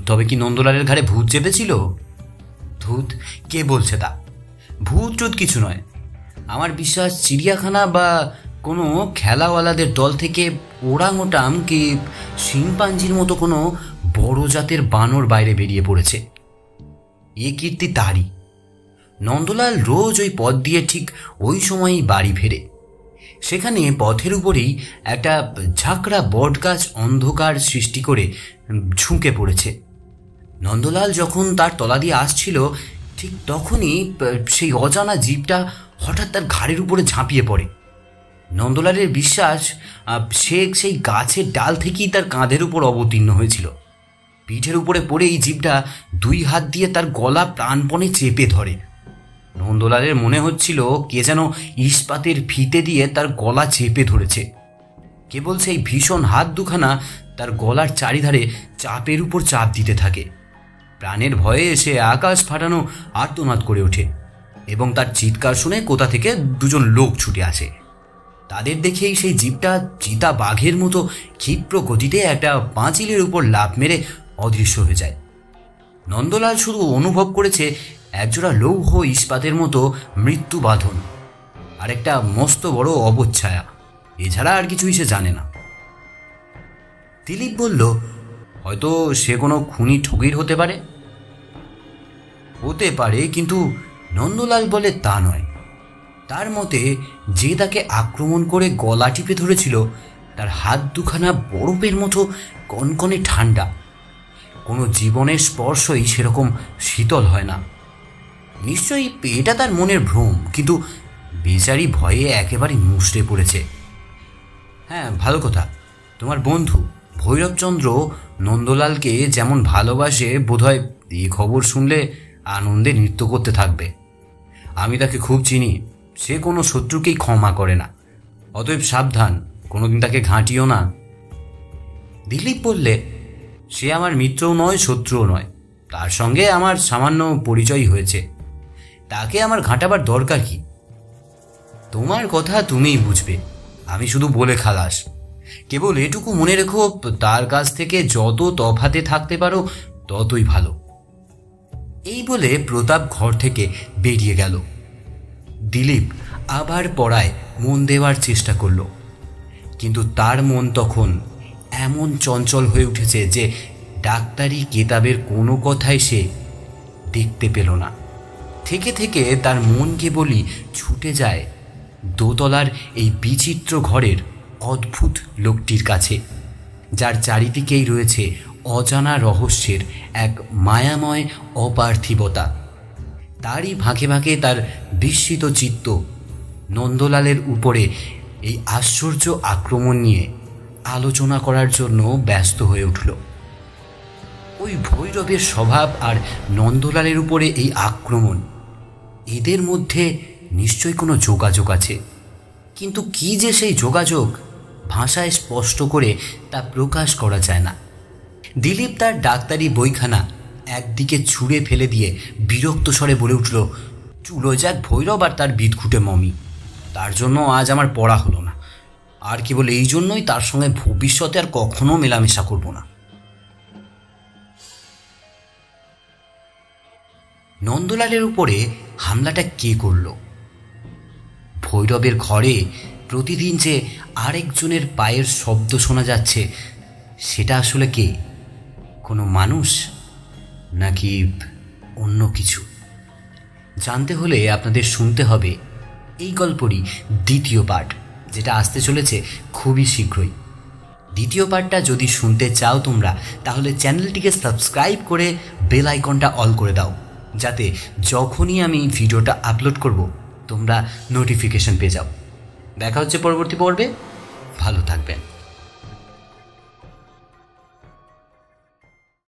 তবে কি নন্দলালের ঘাড়ে ভূত চেপেছিল? ভূত? কে বলছে তা? ভূত টুত কিছু নয়। আমার বিশ্বাস চিড়িয়াখানা বা কোনো খেলাওয়ালাদের দল থেকে ওরাংওটাং কি শিম্পাঞ্জির মতো কোনো বড় জাতের বানর বাইরে বেরিয়ে পড়েছে। এ কীর্তি তারই। নন্দলাল রোজ ওই পথ দিয়ে ঠিক ওই সময়ই বাড়ি ফেরে। সেখানে পথের উপরেই একটা ঝাঁকড়া বটগাছ অন্ধকার সৃষ্টি করে ঝুঁকে পড়েছে। নন্দলাল যখন তার তলা দিয়ে আসছিল, ঠিক তখনই সেই অজানা জীবটা হঠাৎ তার ঘাড়ের উপরে ঝাঁপিয়ে পড়ে। নন্দলালের বিশ্বাস সে সেই গাছের ডাল থেকেই তার কাঁধের উপর অবতীর্ণ হয়েছিল। পিঠের উপরে পড়ে এই জীবটা 2 হাত দিয়ে তার গলা প্রাণপণে চেপে ধরে। নন্দলালের মনে হচ্ছিল কে যেন ইস্পাতের ফিতে দিয়ে তার গলা চেপে ধরেছে। কেবল সেই ভীষণ হাত দুখানা তার গলার চারিধারে চাপের উপর চাপ দিতে থাকে। প্রাণের ভয়ে সে আকাশ ফাটানো আর্তনাদ করে ওঠে এবং তার চিৎকার শুনে কোথা থেকে 2 লোক ছুটে আসে। তাদের দেখেই সেই জীবটা চিতা বাঘের মতো ক্ষিপ্র গতিতে একটা পাঁচিলের উপর লাফ মেরে অদৃশ্য হয়ে যায়। নন্দলাল শুধু অনুভব করেছে একজোড়া লৌহ ইস্পাতের মতো মৃত্যু বাঁধন আর একটা মস্ত বড় অবচ্ছায়া। এছাড়া আর কিছুই সে জানে না। দিলীপ বলল, হয়তো সে কোনো খুনি ঠগির হতে পারে। হতে পারে, কিন্তু নন্দলাল বলে তা নয়। তার মতে যে তাকে আক্রমণ করে গলা টিপে ধরেছিল তার হাত দুখানা বরফের মতো কনকনে ঠান্ডা। কোনো জীবনের স্পর্শই সেরকম শীতল হয় না। নিশ্চয়ই এটা তার মনের ভ্রম, কিন্তু বেচারি ভয়ে একেবারে মুষড়ে পড়েছে। হ্যাঁ, ভালো কথা। তোমার বন্ধু ভৈরবচন্দ্র নন্দলালকে যেমন ভালোবাসে, বোধহয় এই খবর শুনলে আনন্দে নৃত্য করতে থাকবে। আমি তাকে খুব চিনি। সে কোনো শত্রুকেই ক্ষমা করে না। অতএব সাবধান, কোনোদিন তাকে ঘাঁটিও না। দিলীপ বললে, সে আমার মিত্রও নয়, শত্রুও নয়। তার সঙ্গে আমার সামান্য পরিচয় হয়েছে। তাকে আমার ঘাঁটাবার দরকার কি? তোমার কথা তুমিই বুঝবে। আমি শুধু বলে খালাস। কেবল এটুকু মনে রেখো, তার কাছ থেকে যত তফাতে থাকতে পারো ততই ভালো। এই বলে প্রতাপ ঘর থেকে বেরিয়ে গেল। দিলীপ আবার পড়ায় মন দেওয়ার চেষ্টা করল, কিন্তু তার মন তখন এমন চঞ্চল হয়ে উঠেছে যে ডাক্তারি কেতাবের কোনো কথাই সে দেখতে পেল না। থেকে থেকে তার মন কেবলই ছুটে যায় দোতলার এই বিচিত্র ঘরের অদ্ভুত লোকটির কাছে, যার চারিদিকেই রয়েছে অজানা রহস্যের এক মায়াময় অপার্থিবতা। তারই ফাঁকে ফাঁকে তার বিস্মিত চিত্ত নন্দলালের উপরে এই আশ্চর্য আক্রমণ নিয়ে আলোচনা করার জন্য ব্যস্ত হয়ে উঠল। ওই ভৈরবের স্বভাব আর নন্দলালের উপরে এই আক্রমণ, এদের মধ্যে নিশ্চয়ই কোনো যোগাযোগ আছে। কিন্তু কি যে সেই যোগাযোগ, ভাষায় স্পষ্ট করে তা প্রকাশ করা যায় না। দিলীপ তার ডাক্তারি বইখানা একদিকে ছুঁড়ে ফেলে দিয়ে বিরক্ত স্বরে বলে উঠল, চুলো যাক ভৈরব আর তার বিদঘুটে মমি। তার জন্য আজ আমার পড়া হলো না, আর কেবল এই জন্যই তার সঙ্গে ভবিষ্যতে আর কখনো মেলামেশা করব না। নন্দলালের উপরে হামলাটা কে করল? ভৈরবের ঘরে প্রতিদিন যে আরেকজনের পায়ের শব্দ শোনা যাচ্ছে, সেটা আসলে কে? কোনো মানুষ নাকি অন্য কিছু? জানতে হলে আপনাদের শুনতে হবে এই গল্পরই দ্বিতীয় পার্ট, যেটা আসতে চলেছে খুবই শীঘ্রই। দ্বিতীয় পার্টটা যদি শুনতে চাও তোমরা, তাহলে চ্যানেলটিকে সাবস্ক্রাইব করে বেল আইকনটা অল করে দাও, যাতে যখনই আমি ভিডিওটা আপলোড করব তোমরা নোটিফিকেশন পেয়ে যাও। দেখা হচ্ছে পরবর্তী পর্বে। ভালো থাকবেন।